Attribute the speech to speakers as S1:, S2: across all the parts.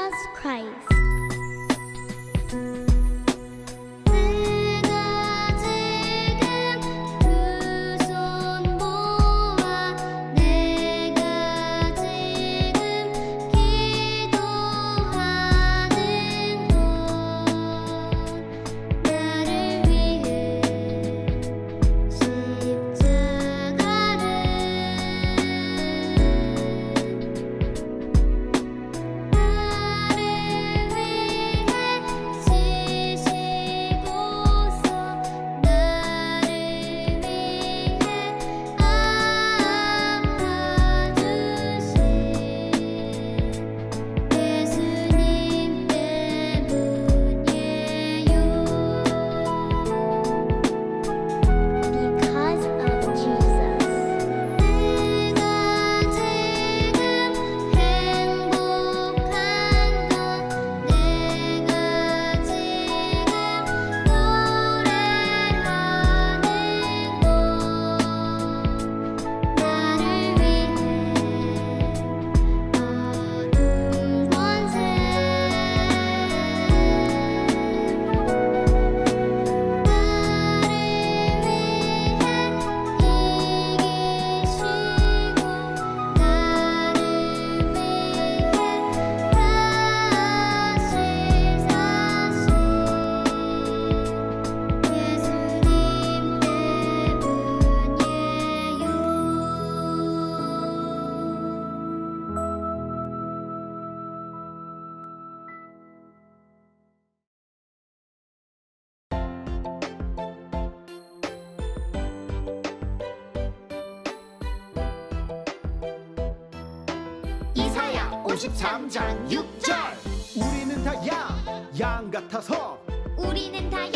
S1: Jesus Christ.
S2: 이사야 53장 6절
S3: 우리는 다 양 같아서
S2: 우리는 다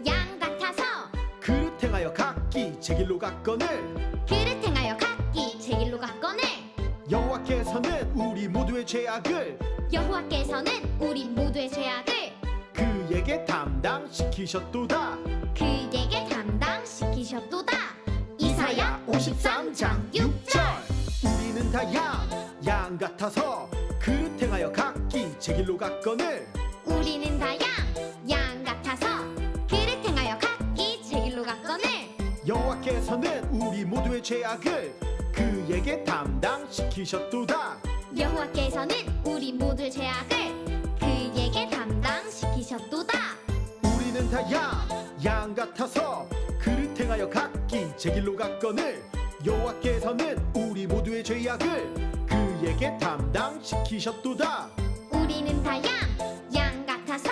S2: 양 같아서
S3: 그릇 행하여 각기 제 길로 갔거늘
S2: 그릇 행하여 각기 제 길로 갔거늘
S3: 여호와께서는 우리 모두의 죄악을
S2: 여호와께서는 우리 모두의 죄악을
S3: 그에게 담당시키셨도다.
S2: 그에게 담당시키셨도다. 이사야 53장 6절
S3: 우리는 다 양 같아서 그릇 행하여 각기 제 길로 갔거늘
S2: 우리는 다 양 같아서 그릇 행하여 각기 제 길로 갔거늘
S3: 여호와께서는 우리 모두의 죄악을 그에게 담당시키셨도다.
S2: 여호와께서는 우리 모두의 죄악을 그에게 담당시키셨도다.
S3: 우리는 다 양 같아서 그릇 행하여 각기 제 길로 갔거늘 여호와께서는 우리 모두의 죄악을 그에게 담당시키셨도다.
S2: 우리는 다 양 같아서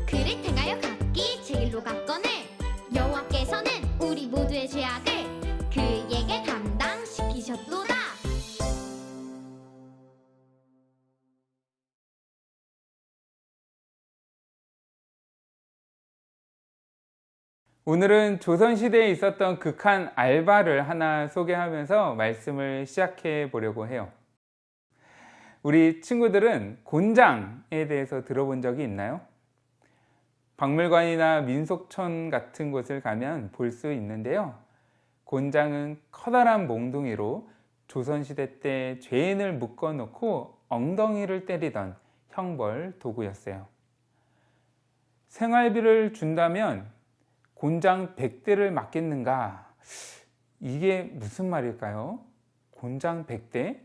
S2: 그릇 행하여 각기 제 길로 갔거늘 여호와께서는 우리 모두의 죄악을 그에게 담당시키셨도다.
S4: 오늘은 조선시대에 있었던 극한 알바를 하나 소개하면서 말씀을 시작해 보려고 해요. 우리 친구들은 곤장에 대해서 들어본 적이 있나요? 박물관이나 민속촌 같은 곳을 가면 볼 수 있는데요. 곤장은 커다란 몽둥이로 조선시대 때 죄인을 묶어놓고 엉덩이를 때리던 형벌 도구였어요. 생활비를 준다면 곤장 100대를 맞겠는가? 이게 무슨 말일까요? 곤장 100대?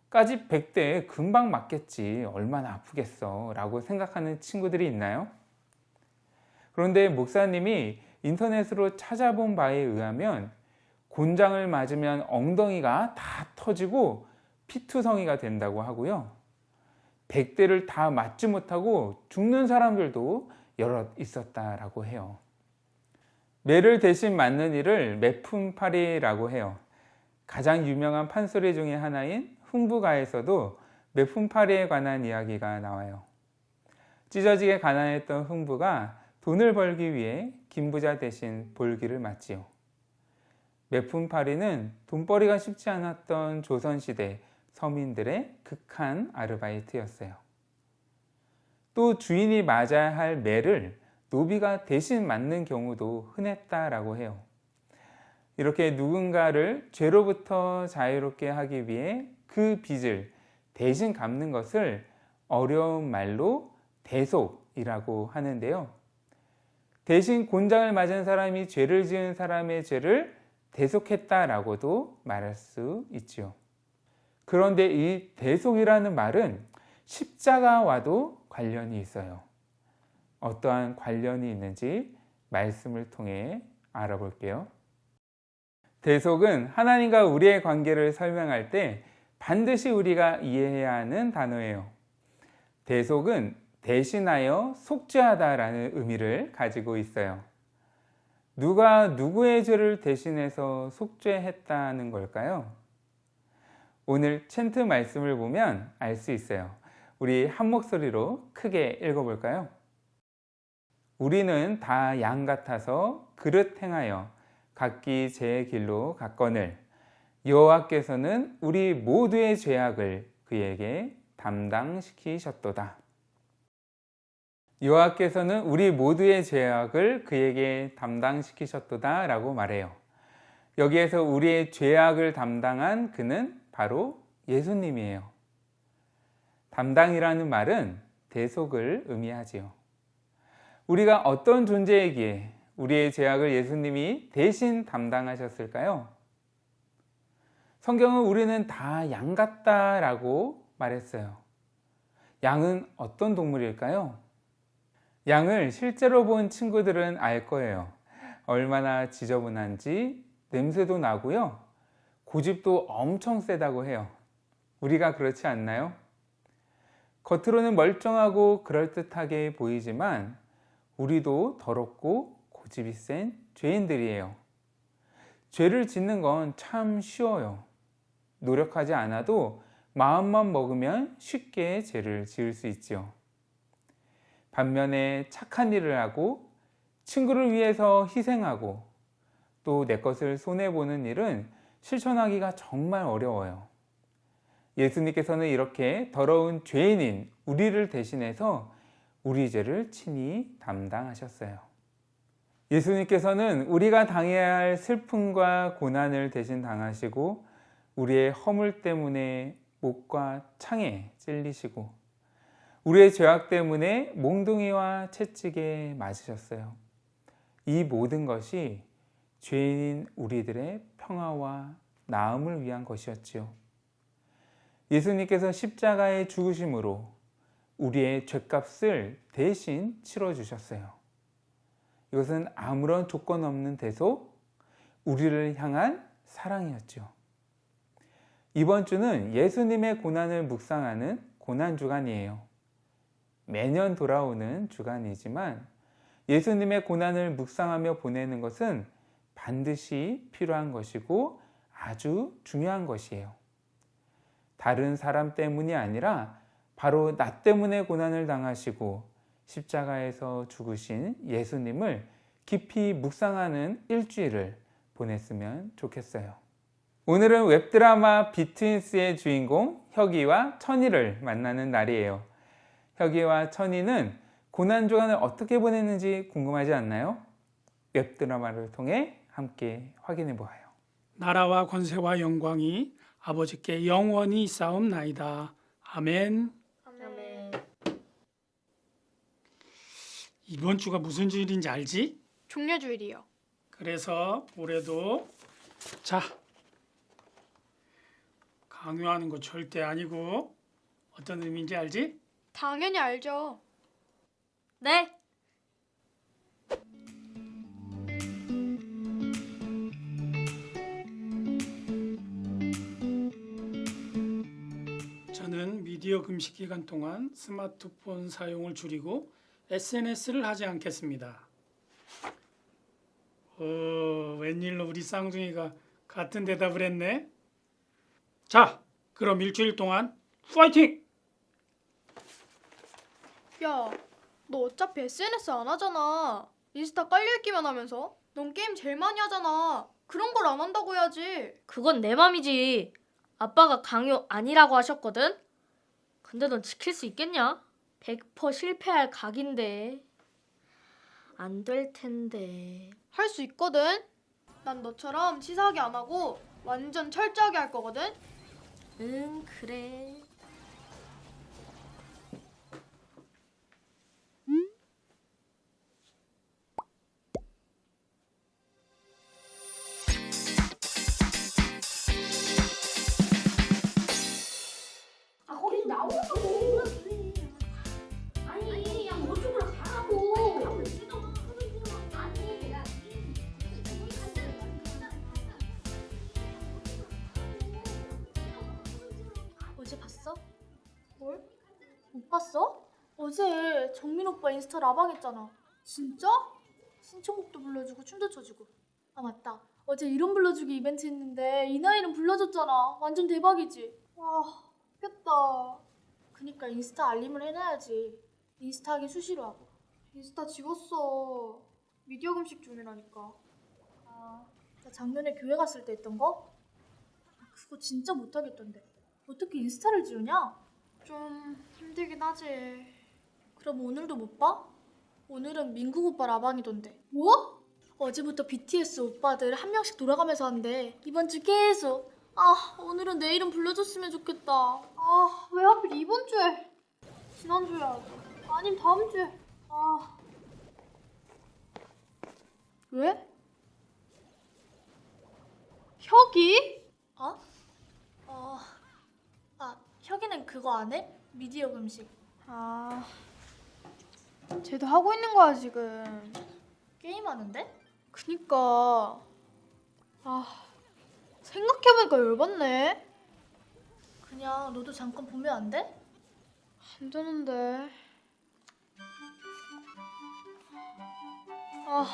S4: 까짓 100대 금방 맞겠지. 얼마나 아프겠어. 라고 생각하는 친구들이 있나요? 그런데 목사님이 인터넷으로 찾아본 바에 의하면 곤장을 맞으면 엉덩이가 다 터지고 피투성이가 된다고 하고요. 100대를 다 맞지 못하고 죽는 사람들도 여럿 있었다라고 해요. 매를 대신 맞는 일을 매품팔이라고 해요. 가장 유명한 판소리 중에 하나인 흥부가에서도 매품팔이에 관한 이야기가 나와요. 찢어지게 가난했던 흥부가 돈을 벌기 위해 김부자 대신 볼기를 맞지요. 매품팔이는 돈벌이가 쉽지 않았던 조선시대 서민들의 극한 아르바이트였어요. 또 주인이 맞아야 할 매를 노비가 대신 맞는 경우도 흔했다라고 해요. 이렇게 누군가를 죄로부터 자유롭게 하기 위해 그 빚을 대신 갚는 것을 어려운 말로 대속이라고 하는데요. 대신 곤장을 맞은 사람이 죄를 지은 사람의 죄를 대속했다라고도 말할 수 있죠. 그런데 이 대속이라는 말은 십자가와도 관련이 있어요. 어떠한 관련이 있는지 말씀을 통해 알아볼게요. 대속은 하나님과 우리의 관계를 설명할 때 반드시 우리가 이해해야 하는 단어예요. 대속은 대신하여 속죄하다라는 의미를 가지고 있어요. 누가 누구의 죄를 대신해서 속죄했다는 걸까요? 오늘 챈트 말씀을 보면 알 수 있어요. 우리 한 목소리로 크게 읽어볼까요? 우리는 다 양 같아서 그릇 행하여 각기 제 길로 갔거늘 여호와께서는 우리 모두의 죄악을 그에게 담당시키셨도다. 여호와께서는 우리 모두의 죄악을 그에게 담당시키셨도다 라고 말해요. 여기에서 우리의 죄악을 담당한 그는 바로 예수님이에요. 담당이라는 말은 대속을 의미하지요. 우리가 어떤 존재이기에 우리의 죄악을 예수님이 대신 담당하셨을까요? 성경은 우리는 다 양 같다라고 말했어요. 양은 어떤 동물일까요? 양을 실제로 본 친구들은 알 거예요. 얼마나 지저분한지 냄새도 나고요. 고집도 엄청 세다고 해요. 우리가 그렇지 않나요? 겉으로는 멀쩡하고 그럴듯하게 보이지만 우리도 더럽고 고집이 센 죄인들이에요. 죄를 짓는 건 참 쉬워요. 노력하지 않아도 마음만 먹으면 쉽게 죄를 지을 수 있지요. 반면에 착한 일을 하고 친구를 위해서 희생하고 또 내 것을 손해보는 일은 실천하기가 정말 어려워요. 예수님께서는 이렇게 더러운 죄인인 우리를 대신해서 우리 죄를 친히 담당하셨어요. 예수님께서는 우리가 당해야 할 슬픔과 고난을 대신 당하시고 우리의 허물 때문에 목과 창에 찔리시고 우리의 죄악 때문에 몽둥이와 채찍에 맞으셨어요. 이 모든 것이 죄인인 우리들의 평화와 나음을 위한 것이었지요. 예수님께서 십자가의 죽으심으로 우리의 죄값을 대신 치러주셨어요. 이것은 아무런 조건 없는 대속, 우리를 향한 사랑이었죠. 이번 주는 예수님의 고난을 묵상하는 고난주간이에요. 매년 돌아오는 주간이지만 예수님의 고난을 묵상하며 보내는 것은 반드시 필요한 것이고 아주 중요한 것이에요. 다른 사람 때문이 아니라 바로 나 때문에 고난을 당하시고 십자가에서 죽으신 예수님을 깊이 묵상하는 일주일을 보냈으면 좋겠어요. 오늘은 웹드라마 비트윈스의 주인공 혁이와 천이를 만나는 날이에요. 혁이와 천이는 고난주간을 어떻게 보냈는지 궁금하지 않나요? 웹드라마를 통해 함께 확인해 보아요.
S1: 나라와 권세와 영광이 아버지께 영원히 있사옵나이다. 아멘.
S5: 아멘.
S1: 이번 주가 무슨 주일인지 알지?
S5: 종려주일이요.
S1: 그래서 올해도 자, 강요하는 거 절대 아니고 어떤 의미인지 알지?
S5: 당연히 알죠.
S2: 네.
S1: 저는 미디어 금식 기간 동안 스마트폰 사용을 줄이고 SNS를 하지 않겠습니다. 웬일로 우리 쌍둥이가 같은 대답을 했네? 자, 그럼 일주일 동안 파이팅!
S5: 야, 너 어차피 SNS 안 하잖아. 인스타 깔려있기만 하면서. 넌 게임 제일 많이 하잖아. 그런 걸 안 한다고 해야지.
S6: 그건 내 맘이지. 아빠가 강요 아니라고 하셨거든. 근데 넌 지킬 수 있겠냐? 100% 실패할 각인데. 안 될 텐데.
S5: 할 수 있거든. 난 너처럼 치사하게 안 하고 완전 철저하게 할 거거든.
S6: 응, 그래.
S5: 어제 정민 오빠 인스타 라방했잖아. 진짜? 신청곡도 불러주고 춤도 춰주고. 아 맞다. 어제 이름 불러주기 이벤트 했는데 이나 이름 불러줬잖아. 완전 대박이지. 와, 좋겠다. 그니까 인스타 알림을 해놔야지. 인스타 하기 수시로 하고. 인스타 지웠어. 미디어 금식 중이라니까. 아, 나 작년에 교회 갔을 때 했던 거? 그거 진짜 못하겠던데. 어떻게 인스타를 지우냐? 좀 힘들긴 하지. 그럼 오늘도 못 봐? 오늘은 민국 오빠 라방이던데. 뭐? 어제부터 BTS 오빠들 한 명씩 돌아가면서 한대. 이번 주 계속. 아, 오늘은 내 이름 불러줬으면 좋겠다. 아, 왜 하필 이번 주에? 지난주에 하지. 아님 다음 주에. 아. 왜? 혁이? 어? 혁이는 그거 안 해? 미디어 금식. 아, 쟤도 하고 있는 거야 지금. 게임하는데? 그니까. 아, 생각해보니까 열받네. 그냥 너도 잠깐 보면 안 돼? 안 되는데. 아,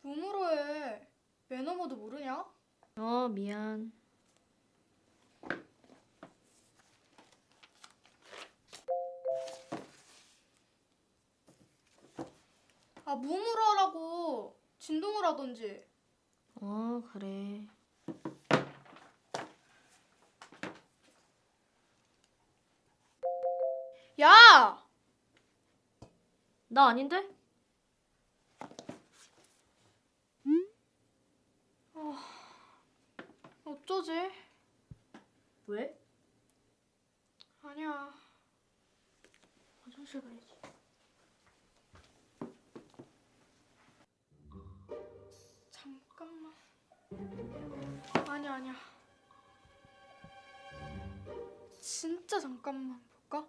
S5: 몸으로 해. 매너모도 모르냐?
S6: 미안.
S5: 아, 몸으로 하라고. 진동을 하던지.
S6: 그래.
S5: 야!
S6: 나 아닌데?
S5: 어쩌지?
S6: 왜?
S5: 아니야.
S6: 화장실 가야지.
S5: 잠깐만. 아니야. 진짜 잠깐만 볼까?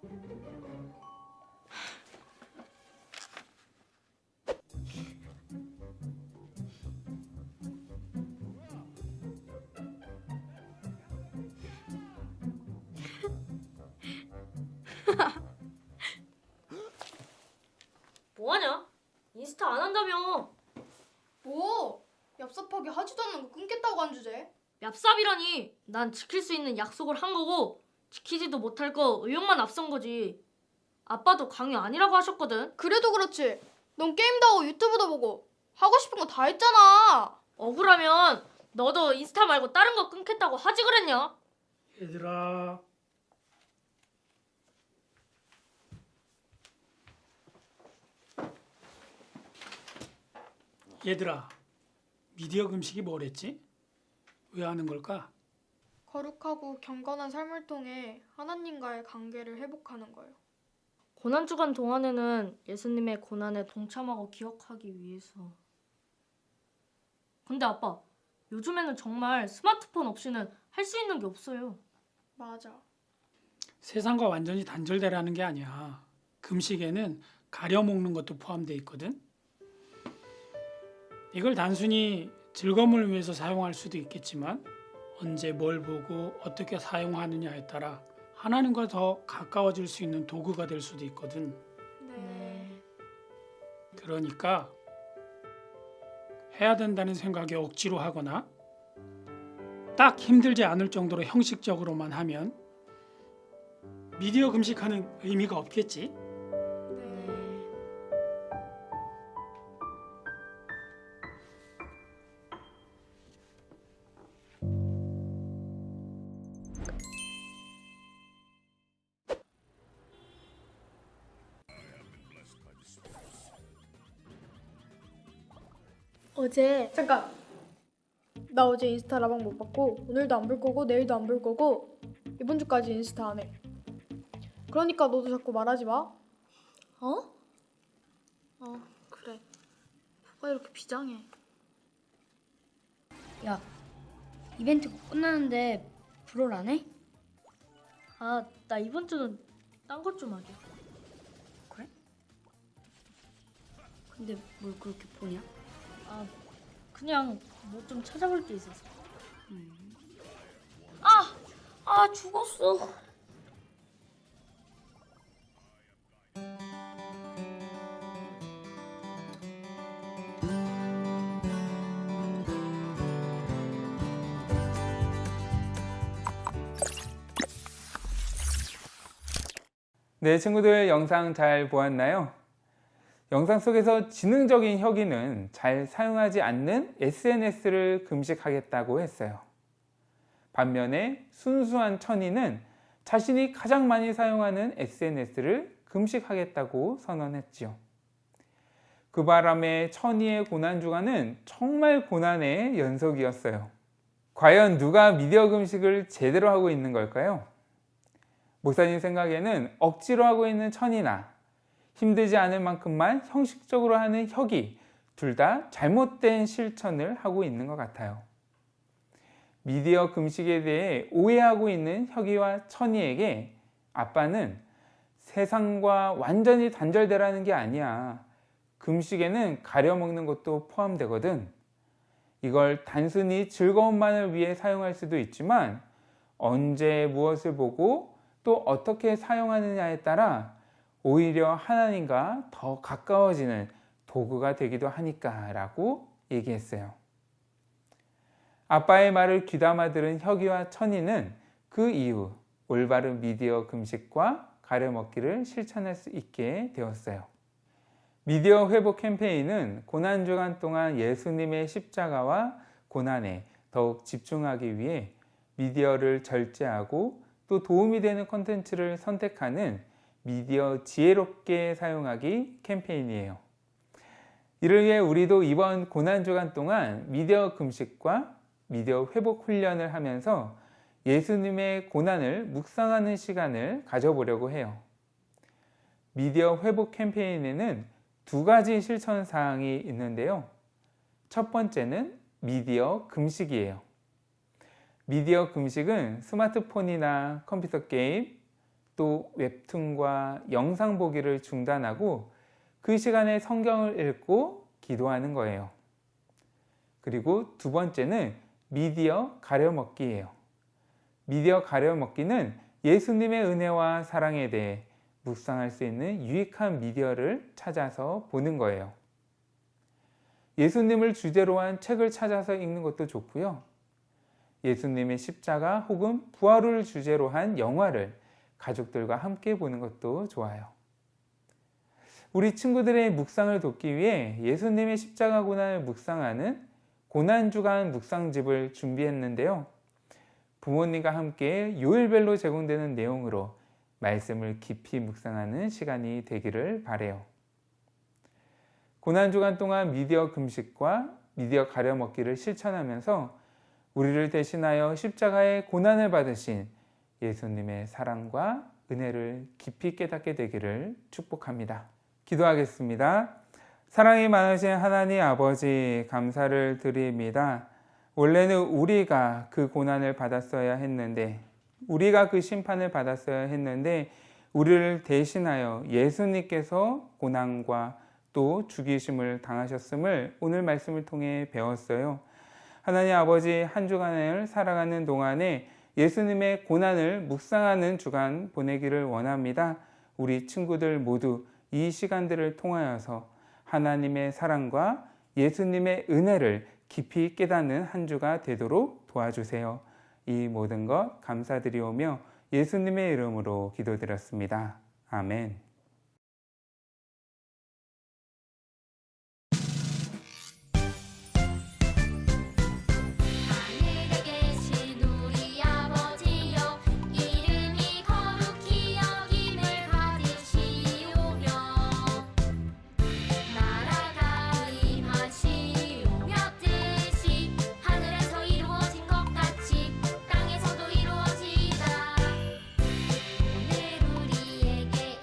S6: 뭐하냐? 인스타 안 한다며.
S5: 뭐? 얍삽하게 하지도 않는 거 끊겠다고 한 주제?
S6: 얍삽이라니. 난 지킬 수 있는 약속을 한 거고 지키지도 못할 거 의욕만 앞선 거지. 아빠도 강요 아니라고 하셨거든.
S5: 그래도 그렇지. 넌 게임도 하고 유튜브도 보고 하고 싶은 거 다 했잖아.
S6: 억울하면 너도 인스타 말고 다른 거 끊겠다고 하지 그랬냐?
S1: 얘들아, 미디어 금식이 뭐랬지? 왜 하는 걸까?
S5: 거룩하고 경건한 삶을 통해 하나님과의 관계를 회복하는 거예요.
S6: 고난주간 동안에는 예수님의 고난에 동참하고 기억하기 위해서. 근데 아빠, 요즘에는 정말 스마트폰 없이는 할 수 있는 게 없어요.
S5: 맞아.
S1: 세상과 완전히 단절되라는 게 아니야. 금식에는 가려 먹는 것도 포함되어 있거든. 이걸 단순히 즐거움을 위해서 사용할 수도 있겠지만 언제 뭘 보고 어떻게 사용하느냐에 따라 하나님과 더 가까워질 수 있는 도구가 될 수도 있거든.
S5: 네.
S1: 그러니까 해야 된다는 생각에 억지로 하거나 딱 힘들지 않을 정도로 형식적으로만 하면 미디어 금식하는 의미가 없겠지.
S5: 네. 어제 잠깐. 나 어제 인스타 라방 못 봤고 오늘도 안 볼 거고 내일도 안 볼 거고 이번 주까지 인스타 안 해. 그러니까 너도 자꾸 말하지 마. 어? 그래. 뭐가 이렇게 비장해?
S7: 야, 이벤트 곧 끝나는데
S6: 브롤 안 해? 아, 나 이번 주는 딴 것 좀 하게.
S7: 그래? 근데 뭘 그렇게 보냐?
S6: 아, 그냥 뭐 좀 찾아볼 게 있어서. 죽었어.
S4: 네, 친구들 영상 잘 보았나요? 영상 속에서 지능적인 혁이는 잘 사용하지 않는 SNS를 금식하겠다고 했어요. 반면에 순수한 천이는 자신이 가장 많이 사용하는 SNS를 금식하겠다고 선언했지요. 그 바람에 천이의 고난주간은 정말 고난의 연속이었어요. 과연 누가 미디어 금식을 제대로 하고 있는 걸까요? 목사님 생각에는 억지로 하고 있는 천이나 힘들지 않을 만큼만 형식적으로 하는 혁이 둘 다 잘못된 실천을 하고 있는 것 같아요. 미디어 금식에 대해 오해하고 있는 혁이와 천이에게 아빠는 세상과 완전히 단절되라는 게 아니야. 금식에는 가려먹는 것도 포함되거든. 이걸 단순히 즐거움만을 위해 사용할 수도 있지만 언제 무엇을 보고 또 어떻게 사용하느냐에 따라 오히려 하나님과 더 가까워지는 도구가 되기도 하니까 라고 얘기했어요. 아빠의 말을 귀담아 들은 혁이와 천이는 그 이후 올바른 미디어 금식과 가려먹기를 실천할 수 있게 되었어요. 미디어 회복 캠페인은 고난주간 동안 예수님의 십자가와 고난에 더욱 집중하기 위해 미디어를 절제하고 또 도움이 되는 콘텐츠를 선택하는 미디어 지혜롭게 사용하기 캠페인이에요. 이를 위해 우리도 이번 고난주간 동안 미디어 금식과 미디어 회복 훈련을 하면서 예수님의 고난을 묵상하는 시간을 가져보려고 해요. 미디어 회복 캠페인에는 두 가지 실천 사항이 있는데요. 첫 번째는 미디어 금식이에요. 미디어 금식은 스마트폰이나 컴퓨터 게임, 또 웹툰과 영상 보기를 중단하고 그 시간에 성경을 읽고 기도하는 거예요. 그리고 두 번째는 미디어 가려먹기예요. 미디어 가려먹기는 예수님의 은혜와 사랑에 대해 묵상할 수 있는 유익한 미디어를 찾아서 보는 거예요. 예수님을 주제로 한 책을 찾아서 읽는 것도 좋고요. 예수님의 십자가 혹은 부활을 주제로 한 영화를 가족들과 함께 보는 것도 좋아요. 우리 친구들의 묵상을 돕기 위해 예수님의 십자가 고난을 묵상하는 고난주간 묵상집을 준비했는데요. 부모님과 함께 요일별로 제공되는 내용으로 말씀을 깊이 묵상하는 시간이 되기를 바라요. 고난주간 동안 미디어 금식과 미디어 가려먹기를 실천하면서 우리를 대신하여 십자가의 고난을 받으신 예수님의 사랑과 은혜를 깊이 깨닫게 되기를 축복합니다. 기도하겠습니다. 사랑이 많으신 하나님 아버지 감사를 드립니다. 원래는 우리가 그 고난을 받았어야 했는데 우리가 그 심판을 받았어야 했는데 우리를 대신하여 예수님께서 고난과 또 죽이심을 당하셨음을 오늘 말씀을 통해 배웠어요. 하나님 아버지 한 주간을 살아가는 동안에 예수님의 고난을 묵상하는 주간 보내기를 원합니다. 우리 친구들 모두 이 시간들을 통하여서 하나님의 사랑과 예수님의 은혜를 깊이 깨닫는 한 주가 되도록 도와주세요. 이 모든 것 감사드리오며 예수님의 이름으로 기도드렸습니다. 아멘.
S2: 하늘에 계신 우리 아버지여 이름이 거룩히 여김을 받으시오며 나라가 임하시오며 뜻이 하늘에서 이루어진 것 같이 땅에서도 이루어지이다. 오늘 우리에게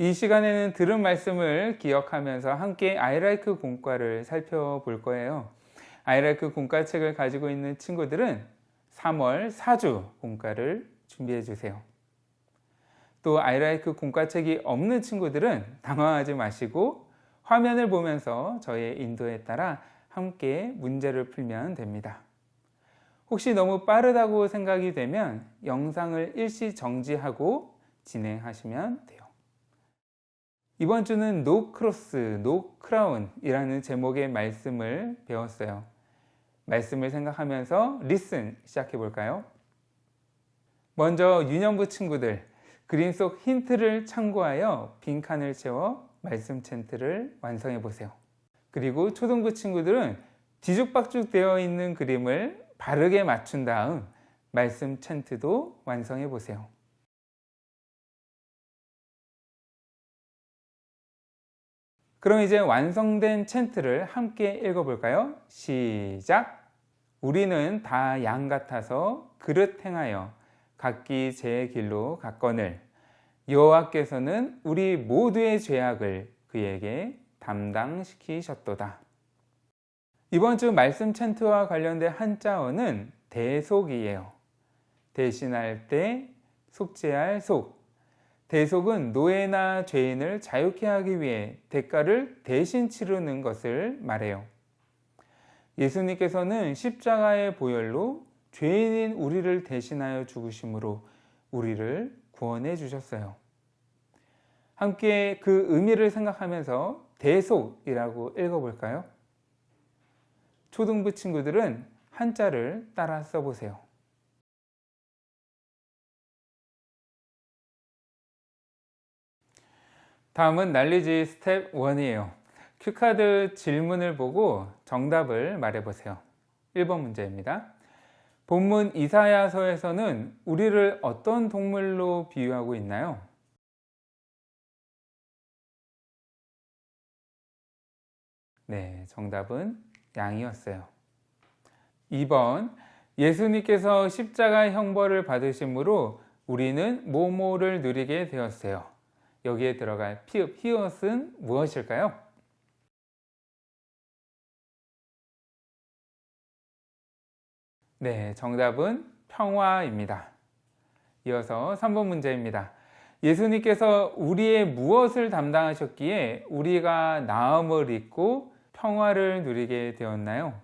S4: 이 시간에는 들은 말씀을 기억하면서 함께 아이라이크 공과를 살펴볼 거예요. 아이라이크 공과책을 가지고 있는 친구들은 3월 4주 공과를 준비해 주세요. 또 아이라이크 공과책이 없는 친구들은 당황하지 마시고 화면을 보면서 저의 인도에 따라 함께 문제를 풀면 됩니다. 혹시 너무 빠르다고 생각이 되면 영상을 일시 정지하고 진행하시면 돼요. 이번 주는 No Cross, No Crown 이라는 제목의 말씀을 배웠어요. 말씀을 생각하면서 리슨 시작해 볼까요? 먼저 유년부 친구들, 그림 속 힌트를 참고하여 빈칸을 채워 말씀 챈트를 완성해 보세요. 그리고 초등부 친구들은 뒤죽박죽 되어 있는 그림을 바르게 맞춘 다음 말씀 챈트도 완성해 보세요. 그럼 이제 완성된 챈트를 함께 읽어볼까요? 시작! 우리는 다 양 같아서 그릇 행하여 각기 제 길로 갔거늘 여호와께서는 우리 모두의 죄악을 그에게 담당시키셨도다. 이번 주 말씀 챈트와 관련된 한자어는 대속이에요. 대신할 때 속죄할 속. 대속은 노예나 죄인을 자유케 하기 위해 대가를 대신 치르는 것을 말해요. 예수님께서는 십자가의 보혈로 죄인인 우리를 대신하여 죽으심으로 우리를 구원해 주셨어요. 함께 그 의미를 생각하면서 대속이라고 읽어볼까요? 초등부 친구들은 한자를 따라 써보세요. 다음은 난리지 스텝 1이에요. 큐카드 질문을 보고 정답을 말해보세요. 1번 문제입니다. 본문 이사야서에서는 우리를 어떤 동물로 비유하고 있나요? 네, 정답은 양이었어요. 2번, 예수님께서 십자가 형벌을 받으심으로 우리는 뭐뭐를 누리게 되었어요. 여기에 들어갈 피읍, 히읗은 무엇일까요? 네, 정답은 평화입니다. 이어서 3번 문제입니다. 예수님께서 우리의 무엇을 담당하셨기에 우리가 나음을 입고 평화를 누리게 되었나요?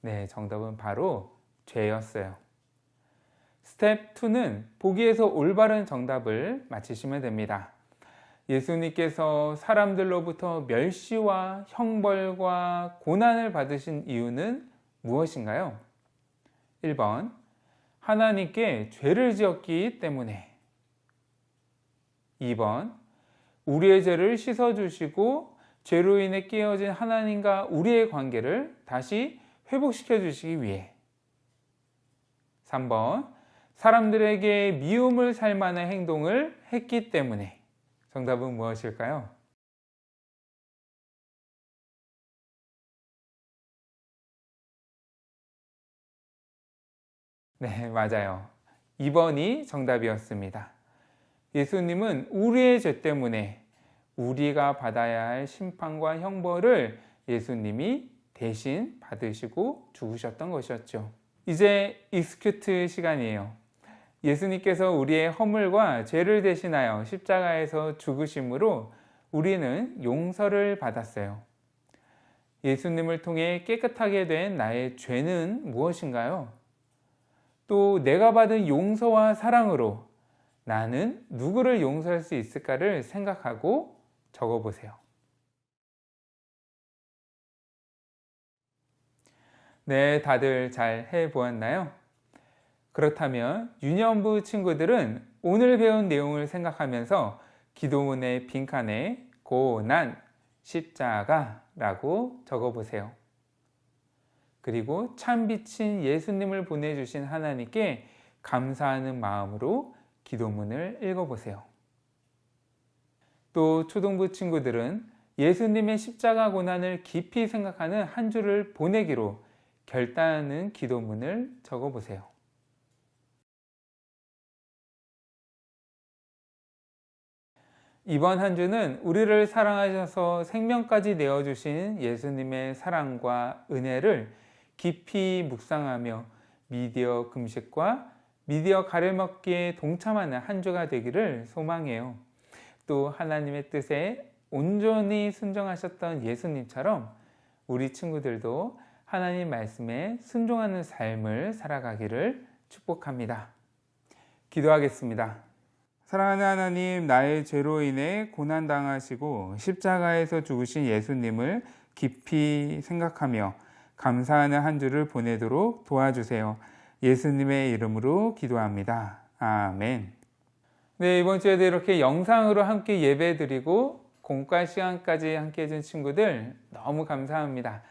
S4: 네, 정답은 바로 죄였어요. 스텝 2는 보기에서 올바른 정답을 맞히시면 됩니다. 예수님께서 사람들로부터 멸시와 형벌과 고난을 받으신 이유는 무엇인가요? 1번, 하나님께 죄를 지었기 때문에. 2번, 우리의 죄를 씻어주시고 죄로 인해 깨어진 하나님과 우리의 관계를 다시 회복시켜 주시기 위해. 3번, 사람들에게 미움을 살 만한 행동을 했기 때문에. 정답은 무엇일까요? 네, 맞아요. 2번이 정답이었습니다. 예수님은 우리의 죄 때문에 우리가 받아야 할 심판과 형벌을 예수님이 대신 받으시고 죽으셨던 것이었죠. 이제 익스큐트 시간이에요. 예수님께서 우리의 허물과 죄를 대신하여 십자가에서 죽으심으로 우리는 용서를 받았어요. 예수님을 통해 깨끗하게 된 나의 죄는 무엇인가요? 또 내가 받은 용서와 사랑으로 나는 누구를 용서할 수 있을까를 생각하고 적어보세요. 네, 다들 잘 해보았나요? 그렇다면 유년부 친구들은 오늘 배운 내용을 생각하면서 기도문의 빈칸에 고난, 십자가라고 적어보세요. 그리고 참 빛인 예수님을 보내주신 하나님께 감사하는 마음으로 기도문을 읽어보세요. 또 초등부 친구들은 예수님의 십자가 고난을 깊이 생각하는 한 주를 보내기로 결단하는 기도문을 적어보세요. 이번 한 주는 우리를 사랑하셔서 생명까지 내어주신 예수님의 사랑과 은혜를 깊이 묵상하며 미디어 금식과 미디어 가래먹기에 동참하는 한 주가 되기를 소망해요. 또 하나님의 뜻에 온전히 순종하셨던 예수님처럼 우리 친구들도 하나님 말씀에 순종하는 삶을 살아가기를 축복합니다. 기도하겠습니다. 사랑하는 하나님, 나의 죄로 인해 고난당하시고 십자가에서 죽으신 예수님을 깊이 생각하며 감사하는 한 주를 보내도록 도와주세요. 예수님의 이름으로 기도합니다. 아멘. 네, 이번 주에도 이렇게 영상으로 함께 예배드리고 공과 시간까지 함께 해준 친구들 너무 감사합니다.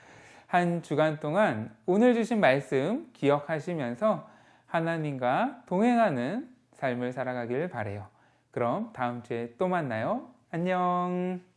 S4: 한 주간 동안 오늘 주신 말씀 기억하시면서 하나님과 동행하는 삶을 살아가길 바래요. 그럼 다음 주에 또 만나요. 안녕.